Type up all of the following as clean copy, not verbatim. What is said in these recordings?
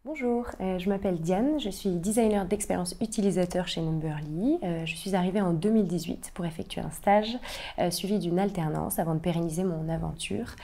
Bonjour, je m'appelle Diane, je suis designer d'expérience utilisateur chez Numberly. Je suis arrivée en 2018 pour effectuer un stage suivi d'une alternance avant de pérenniser mon aventure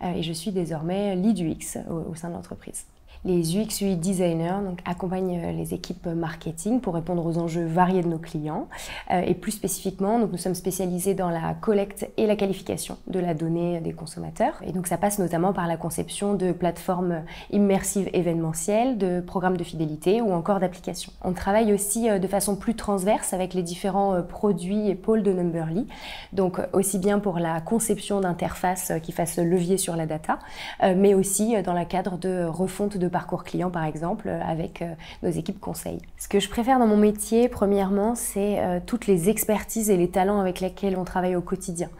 et je suis désormais lead UX au sein de l'entreprise. Les UX UI designers accompagnent les équipes marketing pour répondre aux enjeux variés de nos clients et plus spécifiquement, nous sommes spécialisés dans la collecte et la qualification de la donnée des consommateurs et donc ça passe notamment par la conception de plateformes immersives événementielles, de programmes de fidélité ou encore d'applications. On travaille aussi de façon plus transverse avec les différents produits et pôles de Numberly, donc aussi bien pour la conception d'interfaces qui fassent levier sur la data, mais aussi dans le cadre de refonte de parcours client par exemple avec nos équipes conseil. Ce que je préfère dans mon métier premièrement c'est toutes les expertises et les talents avec lesquels on travaille au quotidien,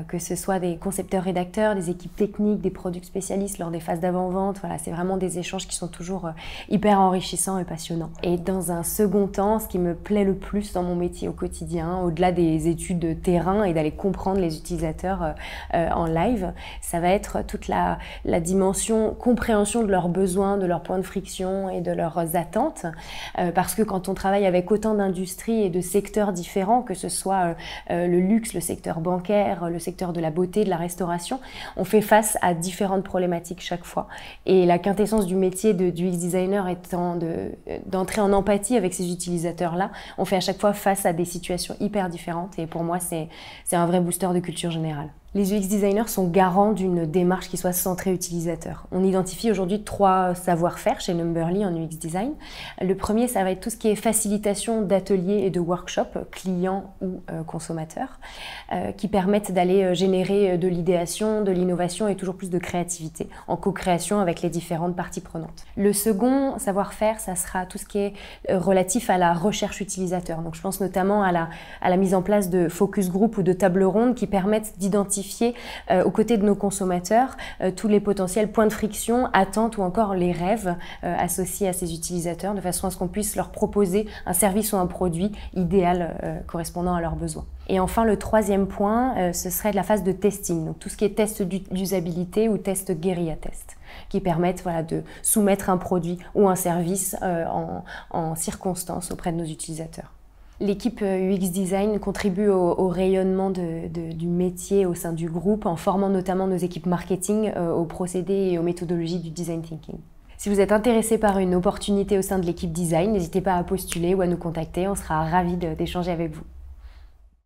que ce soit des concepteurs rédacteurs, des équipes techniques, des product spécialistes lors des phases d'avant-vente, voilà, c'est vraiment des échanges qui sont toujours hyper enrichissants et passionnants. Et dans un second temps, ce qui me plaît le plus dans mon métier au quotidien, au-delà des études de terrain et d'aller comprendre les utilisateurs en live, ça va être toute la dimension compréhension de leurs besoins, de leurs points de friction et de leurs attentes, parce que quand on travaille avec autant d'industries et de secteurs différents, que ce soit le luxe, le secteur bancaire, le secteur de la beauté, de la restauration, on fait face à différentes problématiques chaque fois. Et la quintessence du métier du UX designer étant d'entrer en empathie avec ces utilisateurs-là, on fait à chaque fois face à des situations hyper différentes et pour moi c'est un vrai booster de culture générale. Les UX designers sont garants d'une démarche qui soit centrée utilisateur. On identifie aujourd'hui 3 savoir-faire chez Numberly en UX design. Le premier, ça va être tout ce qui est facilitation d'ateliers et de workshops, clients ou consommateurs, qui permettent d'aller générer de l'idéation, de l'innovation et toujours plus de créativité en co-création avec les différentes parties prenantes. Le second savoir-faire, ça sera tout ce qui est relatif à la recherche utilisateur. Donc je pense notamment à la mise en place de focus group ou de tables rondes qui permettent d'identifier aux côtés de nos consommateurs tous les potentiels points de friction, attentes ou encore les rêves associés à ces utilisateurs de façon à ce qu'on puisse leur proposer un service ou un produit idéal correspondant à leurs besoins. Et enfin, le troisième point, ce serait de la phase de testing, donc tout ce qui est test d'usabilité ou test guérilla test, qui permettent de soumettre un produit ou un service en circonstance auprès de nos utilisateurs. L'équipe UX Design contribue au rayonnement du métier au sein du groupe en formant notamment nos équipes marketing aux procédés et aux méthodologies du design thinking. Si vous êtes intéressé par une opportunité au sein de l'équipe design, n'hésitez pas à postuler ou à nous contacter, on sera ravis d'échanger avec vous.